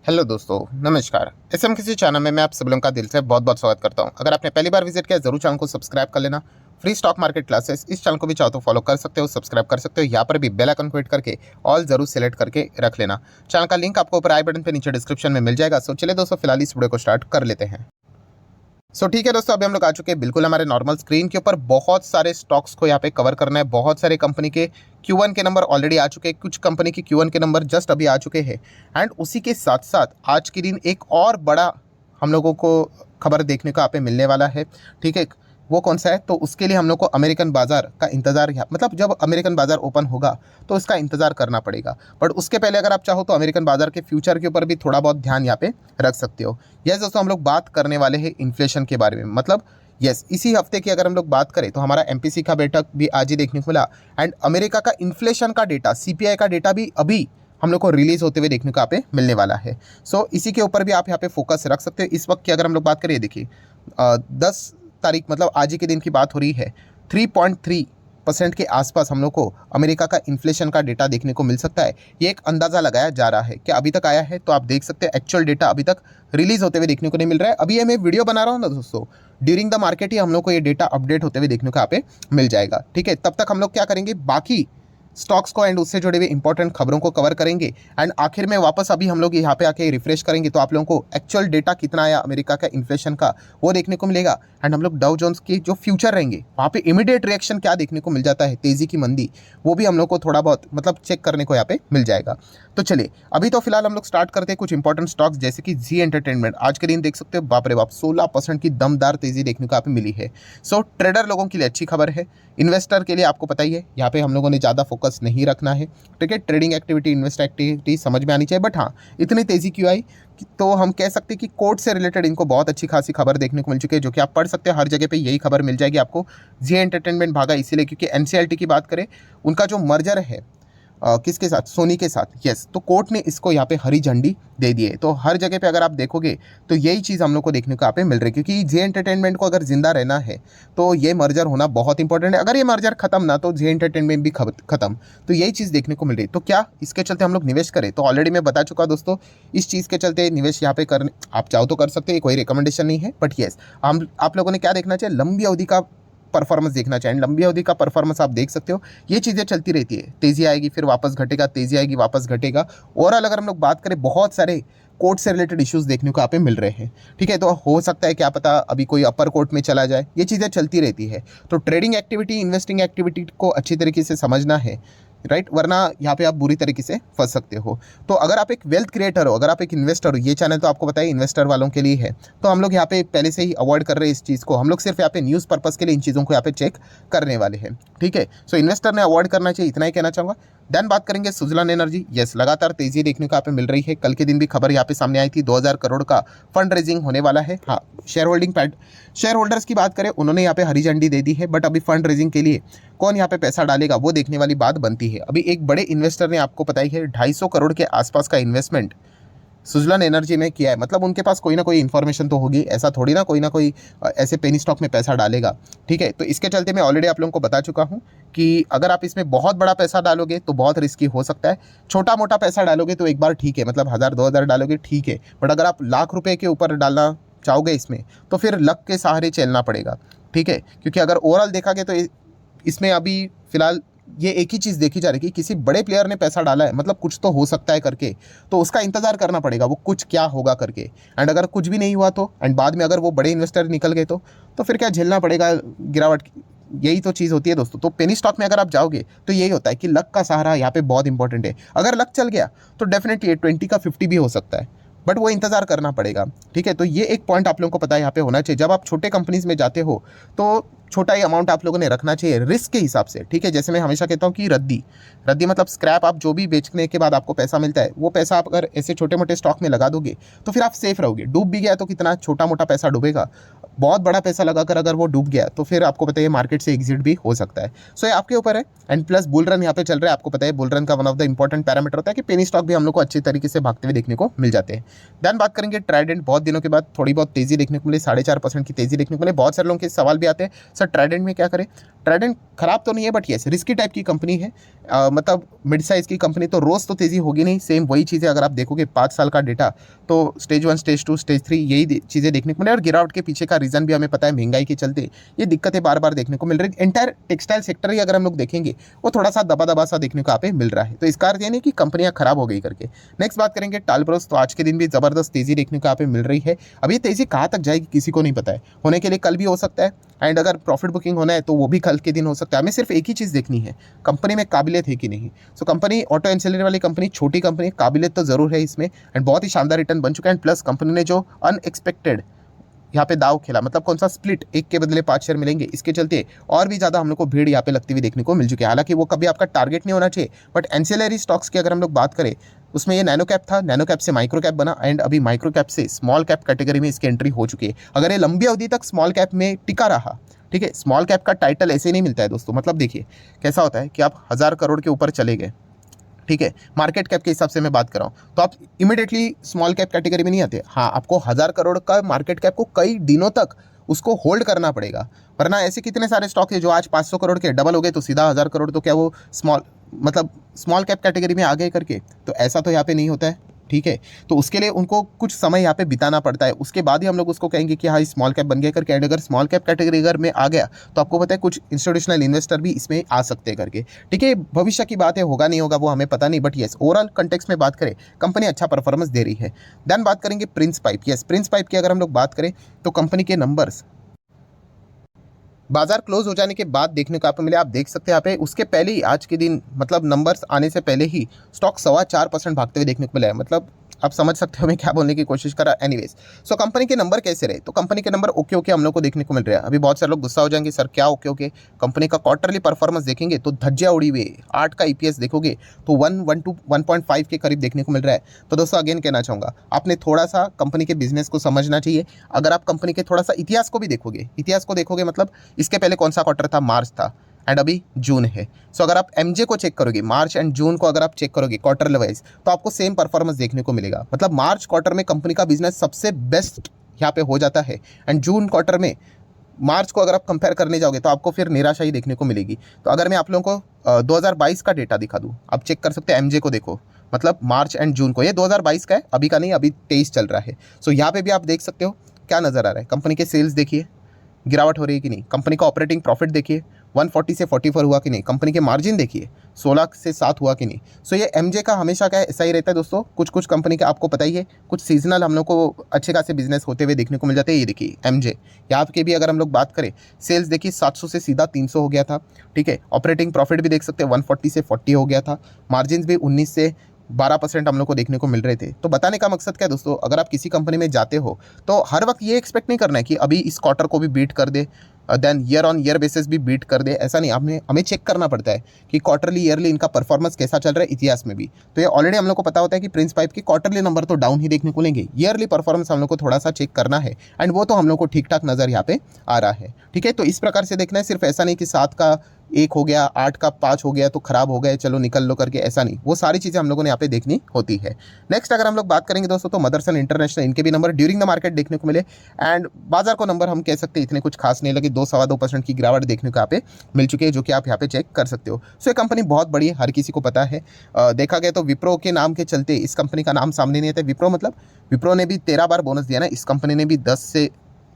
Hello दोस्तों, नमस्कार। SM किसी चैनल में मैं आप सब लोगों का दिल से बहुत बहुत स्वागत करता हूं। अगर आपने पहली बार विजिट किया जरूर चैनल को सब्सक्राइब कर लेना। फ्री स्टॉक मार्केट क्लासेस इस चैनल को भी चाहो तो फॉलो कर सकते हो, सब्सक्राइब कर सकते हो। यहाँ पर भी बेल आइकन को हिट करके ऑल जरूर सेलेक्ट करके रख लेना। चैनल का लिंक आपको ऊपर आई बटन पे नीचे डिस्क्रिप्शन में मिल जाएगा। सो चलिए दोस्तों, फिलहाल इस वीडियो को स्टार्ट कर लेते हैं। ठीक है दोस्तों, अभी हम लोग आ चुके हैं बिल्कुल हमारे नॉर्मल स्क्रीन के ऊपर। बहुत सारे स्टॉक्स को यहाँ पे कवर करना है। बहुत सारे कंपनी के Q1 के नंबर ऑलरेडी आ चुके हैं, कुछ कंपनी के Q1 के नंबर जस्ट अभी आ चुके हैं। एंड उसी के साथ साथ आज के दिन एक और बड़ा हम लोगों को खबर देखने को यहाँ पे मिलने वाला है। ठीक है, वो कौन सा है? तो उसके लिए हम लोग को अमेरिकन बाजार का इंतज़ार, मतलब जब अमेरिकन बाजार ओपन होगा तो इसका इंतज़ार करना पड़ेगा। बट उसके पहले अगर आप चाहो तो अमेरिकन बाजार के फ्यूचर के ऊपर भी थोड़ा बहुत ध्यान यहाँ पे रख सकते हो। यस दोस्तों, हम लोग बात करने वाले हैं इन्फ्लेशन के बारे में। मतलब यस, इसी हफ्ते की अगर हम लोग बात करें तो हमारा MPC का बैठक भी आज ही देखने को मिला। एंड अमेरिका का इन्फ्लेशन का डेटा, CPI का डेटा भी अभी हम लोग को रिलीज होते हुए देखने को यहाँ पे मिलने वाला है। इसी के ऊपर भी आप यहाँ पे फोकस रख सकते हो। इस वक्त की अगर हम लोग बात करें, देखिए 10 तारीख मतलब आज ही के दिन की बात हो रही है। 3.3% के आसपास हम लोग को अमेरिका का इन्फ्लेशन का डेटा देखने को मिल सकता है। ये एक अंदाज़ा लगाया जा रहा है। क्या अभी तक आया है? तो आप देख सकते हैं एक्चुअल डेटा अभी तक रिलीज होते हुए देखने को नहीं मिल रहा है। अभी ये मैं वीडियो बना रहा हूँ ना दोस्तों, ड्यूरिंग द मार्केट ही हम लोग को ये डेटा अपडेट होते हुए देखने को यहाँ पे मिल जाएगा। ठीक है, तब तक हम लोग क्या करेंगे, बाकी स्टॉक्स को एंड उससे जुड़े हुए इंपॉर्टेंट खबरों को कवर करेंगे। एंड आखिर में वापस अभी हम लोग यहाँ पे आके रिफ्रेश करेंगे तो आप लोगों को एक्चुअल डेटा कितना आया अमेरिका का इन्फ्लेशन का वो देखने को मिलेगा। एंड हम लोग डाउ जोन्स के जो फ्यूचर रहेंगे वहाँ पे इमीडिएट रिएक्शन क्या देखने को मिल जाता है, तेजी की मंदी, वो भी हम लोग को थोड़ा बहुत मतलब चेक करने को यहाँ पे मिल जाएगा। तो चलिए अभी तो फिलहाल हम लोग स्टार्ट करते हैं कुछ इंपॉर्टेंट स्टॉक्स, जैसे कि जी एंटरटेनमेंट। आज के दिन देख सकते हो, बाप रे बाप, 16% की दमदार तेजी देखने को यहाँ पे मिली है। ट्रेडर लोगों के लिए अच्छी खबर है। इन्वेस्टर के लिए आपको पता ही है, यहाँ पे हम लोगों ने ज़्यादा फोकस नहीं रखना है। ठीक है, ट्रेडिंग एक्टिविटी, इन्वेस्ट एक्टिविटी समझ में आनी चाहिए। बट हाँ, इतनी तेज़ी क्यों आई तो हम कह सकते हैं कि कोर्ट से रिलेटेड इनको बहुत अच्छी खासी खबर देखने को मिल चुकी है, जो कि आप पढ़ सकते हैं। हर जगह पे यही खबर मिल जाएगी आपको। जी एंटरटेनमेंट भागा इसीलिए क्योंकि NCLT की बात करें, उनका जो मर्जर है किसके साथ, सोनी के साथ। यस, तो कोर्ट ने इसको यहाँ पे हरी झंडी दे दी है। तो हर जगह पे अगर आप देखोगे तो यही चीज़ हम लोग को देखने को यहाँ पे मिल रही है, क्योंकि जे एंटरटेनमेंट को अगर जिंदा रहना है तो ये मर्जर होना बहुत इंपॉर्टेंट है। अगर ये मर्जर खत्म ना तो जे एंटरटेनमेंट भी खत्म। तो यही चीज़ देखने को मिल रही है। तो क्या इसके चलते हम लोग निवेश करें? तो ऑलरेडी मैं बता चुका दोस्तों, इस चीज़ के चलते निवेश यहाँ पे करने आप चाहो तो कर सकते हैं, कोई रिकमेंडेशन नहीं है। बट येस, हम आप लोगों ने क्या देखना चाहिए, लंबी अवधि का परफॉर्मेंस देखना चाहिए। लंबी अवधि का परफॉर्मेंस आप देख सकते हो, ये चीज़ें चलती रहती है। तेज़ी आएगी फिर वापस घटेगा, तेज़ी आएगी वापस घटेगा। ओवरऑल अगर हम लोग बात करें, बहुत सारे कोर्ट से रिलेटेड इश्यूज देखने को यहाँ पे मिल रहे हैं। ठीक है, तो हो सकता है क्या पता अभी कोई अपर कोर्ट में चला जाए, ये चीज़ें चलती रहती है। तो ट्रेडिंग एक्टिविटी, इन्वेस्टिंग एक्टिविटी को अच्छी तरीके से समझना है, राइट, वरना यहाँ पे आप बुरी तरीके से फंस सकते हो। तो अगर आप एक वेल्थ क्रिएटर हो, अगर आप एक इन्वेस्टर हो, ये चैनल तो आपको बताइए इन्वेस्टर वालों के लिए है, तो हम लोग यहाँ पे पहले से ही अवॉइड कर रहे हैं इस चीज़ को। हम लोग सिर्फ यहाँ पे न्यूज़ पर्पस के लिए इन चीज़ों को यहाँ पे चेक करने वाले हैं। ठीक है, इन्वेस्टर ने अवॉइड करना चाहिए, इतना ही कहना चाहूँगा। देन बात करेंगे सुजलान एनर्जी। यस, लगातार तेजी देखने को यहाँ पे मिल रही है। कल के दिन भी खबर यहाँ पे सामने आई थी, 2000 करोड़ का फंड रेजिंग होने वाला है। हाँ, शेयर होल्डर्स की बात करें, उन्होंने यहाँ पे हरी झंडी दे दी है। बट अभी फंड रेजिंग के लिए कौन यहाँ पे पैसा डालेगा वो देखने वाली बात बनती है। अभी एक बड़े इन्वेस्टर ने, आपको पता ही है, 250 करोड़ के आसपास का इन्वेस्टमेंट सुजलान एनर्जी में किया है। मतलब उनके पास कोई ना कोई इन्फॉर्मेशन तो होगी, ऐसा थोड़ी ना कोई ऐसे पेनी स्टॉक में पैसा डालेगा। ठीक है, तो इसके चलते मैं ऑलरेडी आप लोगों को बता चुका हूँ कि अगर आप इसमें बहुत बड़ा पैसा डालोगे तो बहुत रिस्की हो सकता है। छोटा मोटा पैसा डालोगे तो एक बार ठीक है, मतलब 1000-2000 डालोगे ठीक है। बट अगर आप लाख रुपए के ऊपर डालना चाहोगे इसमें, तो फिर लक के सहारे चलना पड़ेगा। ठीक है, क्योंकि अगर ओवरऑल देखा गया तो इसमें अभी फिलहाल ये एक ही चीज़ देखी जा रही है कि किसी बड़े प्लेयर ने पैसा डाला है, मतलब कुछ तो हो सकता है करके, तो उसका इंतजार करना पड़ेगा वो कुछ क्या होगा करके। एंड अगर कुछ भी नहीं हुआ तो, एंड बाद में अगर वो बड़े इन्वेस्टर निकल गए तो फिर क्या झेलना पड़ेगा गिरावट। यही तो चीज़ होती है दोस्तों। तो पेनी स्टॉक में अगर आप जाओगे तो यही होता है कि लक का सहारा यहाँ पे बहुत इंपॉर्टेंट है। अगर लक चल गया तो डेफिनेटली 20 का 50 भी हो सकता है, बट वो इंतजार करना पड़ेगा। ठीक है, तो ये एक पॉइंट आप लोगों को पता है यहाँ पे होना चाहिए। जब आप छोटे कंपनीज में जाते हो तो छोटा ही अमाउंट आप लोगों ने रखना चाहिए रिस्क के हिसाब से। ठीक है, जैसे मैं हमेशा कहता हूँ कि रद्दी मतलब स्क्रैप, आप जो भी बेचने के बाद आपको पैसा मिलता है, वो पैसा आप अगर ऐसे छोटे मोटे स्टॉक में लगा दोगे तो फिर आप सेफ रहोगे। डूब भी गया तो कितना छोटा मोटा पैसा डूबेगा, बहुत बड़ा पैसा लगाकर अगर वो डूब गया तो फिर आपको पता है मार्केट से एग्जिट भी हो सकता है। ये आपके ऊपर है। एंड प्लस बुल रन यहाँ पे चल रहा है, आपको पता है बुल रन का one of the important parameter होता है कि पेनी स्टॉक भी हम लोग को अच्छी तरीके से भागते हुए देखने को मिल जाते हैं। देन बात करेंगे ट्राइडेंट। बहुत दिनों के बाद थोड़ी बहुत तेजी देखने को मिली, 4.5% की तेजी देखने को मिली। बहुत सारे लोगों के सवाल भी आते हैं, सर ट्राइडेंट में क्या करें? ट्राइडेंट खराब तो नहीं है, बट येस रिस्की टाइप की कंपनी है। मतलब मिड साइज़ की कंपनी, तो रोज़ तो तेज़ी होगी नहीं। सेम वही चीज़ें अगर आप देखोगे 5 साल का डेटा, तो स्टेज 1, स्टेज 2, स्टेज 3 यही चीज़ें देखने को मिले। और गिरावट के पीछे का रीज़न भी हमें पता है, महंगाई के चलते ये दिक्कतें बार बार देखने को मिल रही है। एंटायर टेक्सटाइल सेक्टर ही अगर हम लोग देखेंगे, वो थोड़ा सा दबा दबा सा देखने को यहाँ पे मिल रहा है। तो इसका अर्थ ये नहीं कि कंपनियां खराब हो गई करके। नेक्स्ट बात करेंगे टालब्रोस, तो आज के दिन भी ज़बरदस्त तेज़ी देखने को यहाँ पे मिल रही है। अब ये तेज़ी कहाँ तक जाएगी किसी को नहीं पता है, होने के लिए कल भी हो सकता है, एंड अगर प्रॉफिट बुकिंग होना है तो वो भी कल के दिन हो सकता है। हमें सिर्फ एक ही चीज़ देखनी है, कंपनी में काबिलियत है कि नहीं। सो कंपनी ऑटो एंसिलरी वाली कंपनी, छोटी कंपनी, काबिलियत तो जरूर है इसमें, एंड बहुत ही शानदार रिटर्न बन चुका है। एंड प्लस कंपनी ने जो अनएक्सपेक्टेड यहाँ पे दाव खेला, मतलब कौन सा स्प्लिट, 1 के बदले 5 शेयर मिलेंगे, इसके चलते और भी ज़्यादा हम लोग को भीड़ यहाँ पे लगती हुई देखने को मिल चुकी है। हालांकि वो कभी आपका टारगेट नहीं होना चाहिए, बट एंसिलरी स्टॉक्स की अगर हम लोग बात करें, उसमें ये नैनो कैप था, नैनो कैप से माइक्रो कैप बना, एंड अभी माइक्रो कैप से स्मॉल कैप कैटेगरी में इसकी एंट्री हो चुकी है। अगर ये लंबी अवधि तक स्मॉल कैप में टिका रहा, ठीक है, स्मॉल कैप का टाइटल ऐसे नहीं मिलता है दोस्तों। मतलब देखिए कैसा होता है कि आप 1000 करोड़ के ऊपर चले गए, ठीक है, मार्केट कैप के हिसाब से मैं बात कर रहा हूँ, तो आप इमीडिएटली स्मॉल कैप कैटेगरी में नहीं आते। हाँ, आपको 1000 करोड़ का मार्केट कैप को कई दिनों तक उसको होल्ड करना पड़ेगा, वरना ऐसे कितने सारे स्टॉक है जो आज 500 करोड़ के डबल हो गए तो सीधा 1000 करोड़, तो क्या वो स्मॉल कैप कैटेगरी में आ गए करके? तो ऐसा तो यहाँ पे नहीं होता है, ठीक है। तो उसके लिए उनको कुछ समय यहाँ पे बिताना पड़ता है, उसके बाद ही हम लोग उसको कहेंगे कि हाँ स्मॉल कैप बन गया करके। एंड अगर स्मॉल कैप कैटेगरी अगर में आ गया तो आपको पता है कुछ इंस्टीट्यूशनल इन्वेस्टर भी इसमें आ सकते हैं करके, ठीक है। भविष्य की बात है, होगा नहीं होगा वो हमें पता नहीं, बट येस ओवरऑल कंटेक्स्ट में बात करें कंपनी अच्छा परफॉर्मेंस दे रही है। देन बात करेंगे Prince pipe. Yes, Prince pipe की अगर हम लोग बात करें तो कंपनी के नंबर्स बाजार क्लोज हो जाने के बाद देखने को आपको मिले। आप देख सकते हैं यहाँ पे उसके पहले ही आज के दिन, मतलब नंबर्स आने से पहले ही स्टॉक 4.25% भागते हुए देखने को मिला है। मतलब आप समझ सकते हो मैं क्या बोलने की कोशिश कर रहा। एनीवेज, सो कंपनी के नंबर कैसे रहे? तो कंपनी के नंबर ओके ओके हम लोग को देखने को मिल रहा है। अभी बहुत सारे लोग गुस्सा हो जाएंगे, सर क्या ओके ओके? कंपनी का क्वार्टरली परफॉर्मेंस देखेंगे तो धज्जियां उड़ी हुई है। 8 का ईपीएस देखोगे तो 1.5 के करीब देखने को मिल रहा है। तो दोस्तों अगेन कहना चाहूँगा, आपने थोड़ा सा कंपनी के बिजनेस को समझना चाहिए। अगर आप कंपनी के थोड़ा सा इतिहास को भी देखोगे, मतलब इसके पहले कौन सा क्वार्टर था? मार्च था, एंड अभी जून है। सो अगर आप एमजे को चेक करोगे, मार्च एंड जून को अगर आप चेक करोगे क्वार्टर वाइज, तो आपको सेम परफॉर्मेंस देखने को मिलेगा। मतलब मार्च क्वार्टर में कंपनी का बिजनेस सबसे बेस्ट यहाँ पे हो जाता है, एंड जून क्वार्टर में मार्च को अगर आप कंपेयर करने जाओगे तो आपको फिर निराशा ही देखने को मिलेगी। तो अगर मैं आप लोगों को 2022 का डेटा दिखा दूँ, आप चेक कर सकते हैं एमजे को देखो, मतलब मार्च एंड जून को, ये 2022 का है, अभी का नहीं, अभी 23 चल रहा है। सो यहाँ पे भी आप देख सकते हो क्या नज़र आ रहा है। कंपनी के सेल्स देखिए गिरावट हो रही है कि नहीं, कंपनी का ऑपरेटिंग प्रॉफिट देखिए 140 से 44 हुआ कि नहीं, कंपनी के मार्जिन देखिए 16 से 7 हुआ कि नहीं। सो ये एमजे का हमेशा का ऐसा ही रहता है दोस्तों। कुछ कंपनी का आपको पता ही है, कुछ सीजनल हम लोग को अच्छे खासे बिजनेस होते हुए देखने को मिल जाते हैं। ये देखिए एमजे, यहाँ के भी अगर हम लोग बात करें, सेल्स देखिए 700 से सीधा 300 हो गया था, ठीक है। ऑपरेटिंग प्रॉफिट भी देख सकते हैं 140 से 40 हो गया था, मार्जिन भी 19 से 12% हम लोग को देखने को मिल रहे थे। तो बताने का मकसद क्या है दोस्तों, अगर आप किसी कंपनी में जाते हो तो हर वक्त ये एक्सपेक्ट नहीं करना है कि अभी इस क्वार्टर को भी बीट कर दे, then year on year basis भी बीट कर दे, ऐसा नहीं। हमें चेक करना पड़ता है कि क्वार्टरली ईयरली इनका परफॉर्मेंस कैसा चल रहा है इतिहास में भी। तो ये ऑलरेडी हम लोग को पता होता है कि प्रिंस पाइप की क्वार्टरली नंबर तो डाउन ही देखने को लेंगे, ईयरली परफॉर्मेंस हम लोग को थोड़ा सा चेक करना है, एंड वो तो हम लोग को ठीक ठाक नज़र यहाँ पे आ रहा है, ठीक है। तो इस प्रकार से देखना है, सिर्फ ऐसा नहीं कि 7 का 1 हो गया, 8 का 5 हो गया तो खराब हो गए, चलो निकल लो करके, ऐसा नहीं। वो सारी चीज़ें हम लोगों ने यहाँ पे देखनी होती है। नेक्स्ट अगर हम लोग बात करेंगे दोस्तों, तो मदरसन इंटरनेशनल, इनके भी नंबर ड्यूरिंग द मार्केट देखने को मिले, एंड बाजार को नंबर हम कह सकते हैं इतने कुछ खास नहीं लगे, 2-2.25% की गिरावट देखने को यहाँ पे मिल चुकी है, जो कि आप यहाँ पे चेक कर सकते हो। सो ये कंपनी बहुत बड़ी है, हर किसी को पता है। देखा गया तो विप्रो के नाम के चलते इस कंपनी का नाम सामने नहीं आता। विप्रो ने भी 13 बार बोनस दिया ना, इस कंपनी ने भी 10 से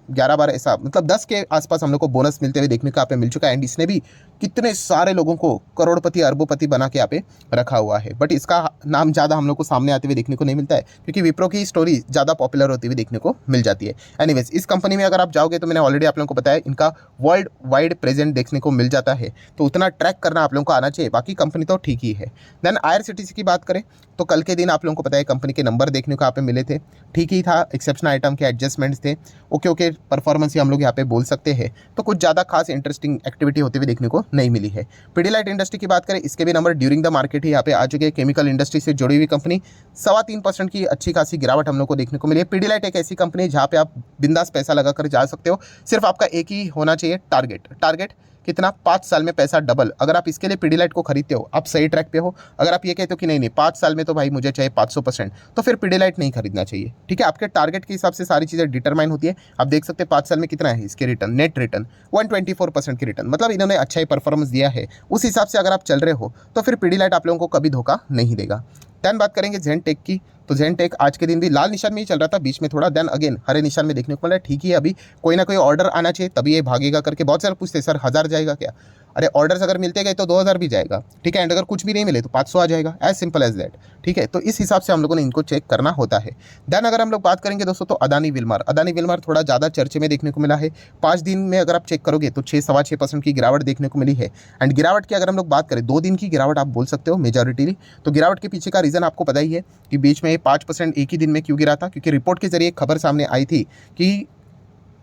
11 बार, ऐसा मतलब 10 के आसपास हम लोग को बोनस मिलते हुए देखने को यहाँ पे मिल चुका है। एंड इसने भी कितने सारे लोगों को करोड़पति अरबोपति बना के यहाँ पे रखा हुआ है, बट इसका नाम ज़्यादा हम लोग को सामने आते हुए देखने को नहीं मिलता है, क्योंकि विप्रो की स्टोरी ज़्यादा पॉपुलर होती हुई देखने को मिल जाती है। एनीवेज, इस कंपनी में अगर आप जाओगे तो मैंने ऑलरेडी आप लोगों को बताया, इनका वर्ल्ड वाइड प्रेजेंट देखने को मिल जाता है, तो उतना ट्रैक करना आप लोगों को आना चाहिए। बाकी कंपनी तो ठीक ही है। देन IRCTC की बात करें तो कल के दिन आप लोगों को पता है कंपनी के नंबर देखने को यहाँ पे मिले थे, ठीक ही था, एक्सेप्शनल आइटम के एडजस्टमेंट्स थे, ओके परफॉर्मेंस ही हम लोग यहाँ पे बोल सकते हैं। तो कुछ ज़्यादा खास इंटरेस्टिंग एक्टिविटी होती हुई देखने को नहीं मिली है। पीडीलाइट इंडस्ट्री की बात करें, इसके भी नंबर ड्यूरिंग द मार्केट ही यहाँ पे आ चुके हैं। केमिकल इंडस्ट्री से जुड़ी हुई कंपनी, 3.25% की अच्छी खासी गिरावट हम लोग को देखने को मिली है। पीडीलाइट एक ऐसी कंपनी है जहाँ पे आप बिंदास पैसा लगा कर जा सकते हो। सिर्फ आपका एक ही होना चाहिए टारगेट कितना 5 साल में पैसा डबल। अगर आप इसके लिए पीडीलाइट को खरीदते हो, आप सही ट्रैक पे हो। अगर आप ये कहते हो कि नहीं नहीं 5 साल में तो भाई मुझे चाहिए 500%, तो फिर पीडीलाइट नहीं खरीदना चाहिए। ठीक है, आपके टारगेट के हिसाब से सारी चीज़ें डिटरमाइन होती है। आप देख सकते हैं 5 साल में कितना है इसके रिटर्न, नेट रिटर्न 124% की रिटर्न, मतलब इन्होंने अच्छा ही परफॉर्मेंस दिया है। उस हिसाब से अगर आप चल रहे हो तो फिर पीडीलाइट आप लोगों को कभी धोखा नहीं देगा। देन बात करेंगे ज़ेनटेक की, तो ज़ेनटेक आज के दिन भी लाल निशान में ही चल रहा था, बीच में थोड़ा देन अगेन हरे निशान में देखने को मिला है। ठीक ही है, अभी कोई ना कोई ऑर्डर आना चाहिए तभी ये भागेगा करके बहुत सारे पूछते हैं सर 1000 जाएगा क्या? अरे ऑर्डर्स अगर मिलते गए तो 2000 भी जाएगा। ठीक है, एंड अगर कुछ भी नहीं मिले तो 500 आ जाएगा, एज सिंपल एज दैट। ठीक है, तो इस हिसाब से हम लोगों ने इनको चेक करना होता है। देन अगर हम लोग बात करेंगे दोस्तों तो अदानी विल्मर थोड़ा ज़्यादा चर्चे में देखने को मिला है। 5 दिन में अगर आप चेक करोगे तो 6-6.25% की गिरावट देखने को मिली है। एंड गिरावट की अगर हम लोग बात करें 2 दिन की गिरावट आप बोल सकते हो मेजॉरिटीली। तो गिरावट के पीछे का रीज़न आपको पता ही है कि बीच में 5% एक ही दिन में क्यों गिरा था, क्योंकि रिपोर्ट के जरिए खबर सामने आई थी कि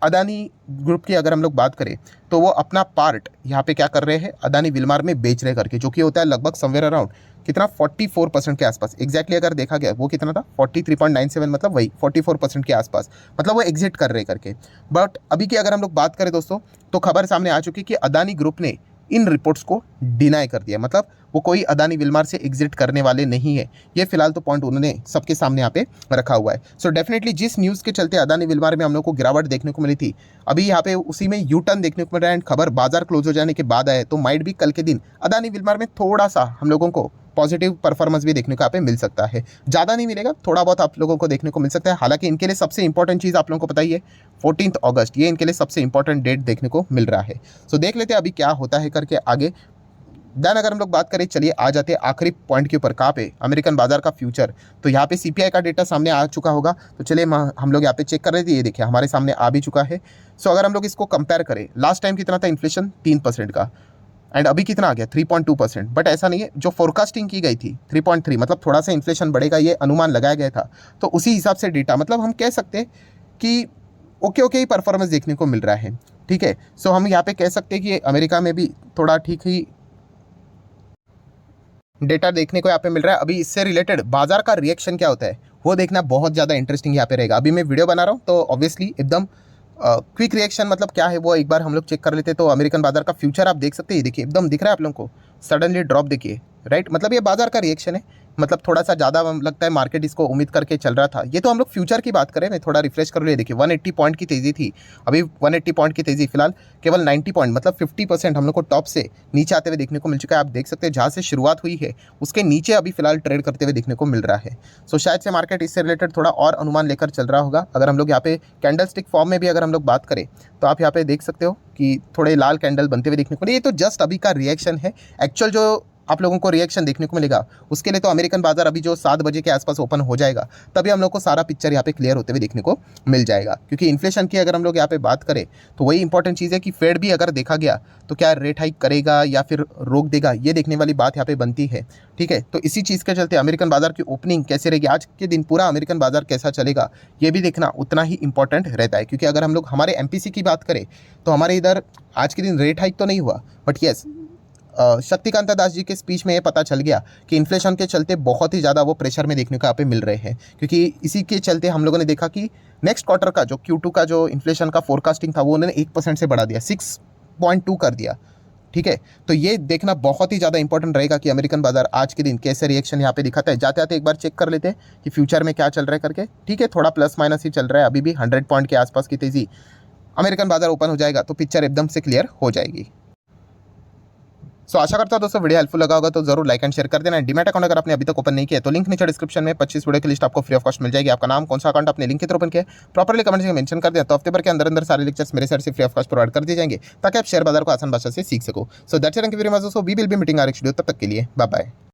अदानी ग्रुप की अगर हम लोग बात करें तो वो अपना पार्ट यहाँ पे क्या कर रहे हैं, अदानी विल्मार में बेच रहे करके, जो कि होता है लगभग समवेयर अराउंड कितना 44% के आसपास। एग्जैक्टली अगर देखा गया वो कितना था 43.97, मतलब वही 44% के आसपास, मतलब वो एग्जिट कर रहे करके। बट अभी की अगर हम लोग बात करें दोस्तों तो खबर सामने आ चुकी कि अदानी ग्रुप ने इन रिपोर्ट्स को डिनाई कर दिया, मतलब वो कोई अदानी विल्मार से एग्जिट करने वाले नहीं है। ये फिलहाल तो पॉइंट उन्होंने सबके सामने यहाँ पे रखा हुआ है। सो डेफिनेटली जिस न्यूज़ के चलते अदानी विल्मार में हम लोग को गिरावट देखने को मिली थी, अभी यहाँ पे उसी में यू टर्न देखने को मिल रहा है। एंड खबर बाजार क्लोज हो जाने के बाद आए तो माइट भी कल के दिन अदानी विल्मार में थोड़ा सा हम लोगों को पॉजिटिव परफॉर्मेंस भी देखने को यहाँ पे मिल सकता है। ज़्यादा नहीं मिलेगा, थोड़ा बहुत आप लोगों को देखने को मिल सकता है। हालांकि इनके लिए सबसे इंपॉर्टेंट चीज़ आप लोगों को पता ही है 14 अगस्त, ये इनके लिए सबसे इंपॉर्टेंट डेट देखने को मिल रहा है। सो देख लेते हैं अभी क्या होता है करके आगे। देन अगर हम लोग बात करें, चलिए आ जाते हैं आखिरी पॉइंट के ऊपर, कहाँ पे, अमेरिकन बाजार का फ्यूचर। तो यहाँ पे सीपीआई का डेटा सामने आ चुका होगा, तो चलिए हम लोग यहाँ पे चेक कर रहे थे, ये देखिए हमारे सामने आ भी चुका है। सो अगर हम लोग इसको कंपेयर करें, लास्ट टाइम कितना था इन्फ्लेशन 3% का, एंड अभी कितना आ गया 3.2%। बट ऐसा नहीं है, जो फोरकास्टिंग की गई थी 3.3, मतलब थोड़ा सा इन्फ्लेशन बढ़ेगा ये अनुमान लगाया गया था, तो उसी हिसाब से डेटा, मतलब हम कह सकते हैं कि ओके ही परफॉर्मेंस देखने को मिल रहा है। ठीक है, सो हम यहाँ पे कह सकते हैं कि अमेरिका में भी थोड़ा ठीक ही डेटा देखने को यहाँ पे मिल रहा है। अभी इससे रिलेटेड बाजार का रिएक्शन क्या होता है वो देखना बहुत ज़्यादा इंटरेस्टिंग यहाँ पे रहेगा। अभी मैं वीडियो बना रहा हूँ तो ऑब्वियसली एकदम क्विक रिएक्शन मतलब क्या है वो एक बार हम लोग चेक कर लेते हैं। तो अमेरिकन बाजार का फ्यूचर आप देख सकते हैं, देखिए एकदम दिख रहा है आप लोगों को, सडनली ड्रॉप देखिए, राइट, मतलब ये बाजार का रिएक्शन है, मतलब थोड़ा सा ज़्यादा लगता है मार्केट इसको उम्मीद करके चल रहा था। ये तो हम लोग फ्यूचर की बात करें, मैं थोड़ा रिफ्रेश कर लिया, देखिए 180 पॉइंट की तेज़ी थी, अभी 180 पॉइंट की तेज़ी फिलहाल केवल 90 पॉइंट, मतलब 50% हम लोग को टॉप से नीचे आते हुए देखने को मिल चुका है। आप देख सकते हैं जहाँ से शुरुआत हुई है उसके नीचे अभी फिलहाल ट्रेड करते हुए देखने को मिल रहा है। सो शायद से मार्केट इससे रिलेटेड थोड़ा और अनुमान लेकर चल रहा होगा। अगर हम लोग यहाँ पे कैंडल स्टिक फॉर्म में भी अगर हम लोग बात करें तो आप यहाँ पे देख सकते हो कि थोड़े लाल कैंडल बनते हुए देखने को मिले। ये तो जस्ट अभी का रिएक्शन है, एक्चुअल जो आप लोगों को रिएक्शन देखने को मिलेगा उसके लिए तो अमेरिकन बाजार अभी जो 7 बजे के आसपास ओपन हो जाएगा तभी हम लोग को सारा पिक्चर यहाँ पे क्लियर होते हुए देखने को मिल जाएगा। क्योंकि इन्फ्लेशन की अगर हम लोग यहाँ पे बात करें तो वही इंपॉर्टेंट चीज़ है कि फेड भी अगर देखा गया तो क्या रेट हाइक करेगा या फिर रोक देगा, ये देखने वाली बात यहाँ पे बनती है। ठीक है, तो इसी चीज़ के चलते अमेरिकन बाजार की ओपनिंग कैसे रहेगी, आज के दिन पूरा अमेरिकन बाजार कैसा चलेगा, ये भी देखना उतना ही इंपॉर्टेंट रहता है। क्योंकि अगर हम लोग हमारे एमपीसी की बात करें तो हमारे इधर आज के दिन रेट हाइक तो नहीं हुआ, बट येस शक्तिकांता दास जी के स्पीच में ये पता चल गया कि इन्फ्लेशन के चलते बहुत ही ज़्यादा वो प्रेशर में देखने को यहाँ पे मिल रहे हैं। क्योंकि इसी के चलते हम लोगों ने देखा कि नेक्स्ट क्वार्टर का जो Q2 का जो इन्फ्लेशन का फोरकास्टिंग था वो उन्होंने 1% से बढ़ा दिया, 6.2 कर दिया। ठीक है, तो ये देखना बहुत ही ज़्यादा इंपॉर्टेंट रहेगा कि अमेरिकन बाजार आज के दिन कैसे रिएक्शन यहाँ पे दिखाता है। जाते आते एक बार चेक कर लेते हैं कि फ्यूचर में क्या चल रहा है करके। ठीक है, थोड़ा प्लस माइनस ही चल रहा है, अभी भी 100 पॉइंट के आसपास की तेज़ी। अमेरिकन बाजार ओपन हो जाएगा तो पिक्चर एकदम से क्लियर हो जाएगी। सो आशा करता हूं दोस्तों वीडियो हेल्पफुल लगा होगा तो जरूर लाइक एंड शेयर कर देना। डीमैट अकाउंट अगर आपने अभी तक ओपन नहीं किया तो लिंक नीचे डिस्क्रिप्शन में 25 वीडियो की लिस्ट आपको फ्री ऑफ कॉस्ट मिल जाएगी। आपका नाम कौन सा अकाउंट अपने लिंक के थ्रू ओपन किया प्रॉपर्ली कमेंट में मेंशन कर दिया तो हफ्ते भर के अंदर सारे लेक्चर्स मेरे साइड से फ्री ऑफ कॉस्ट प्रोवाइड कर दिए जाएंगे ताकि आप शेयर बाजार को आसान भाषा से सीख सको। So that's it, thank you very much दोस्तों, we will be meeting our next video, तब तक के लिए बाय बाय।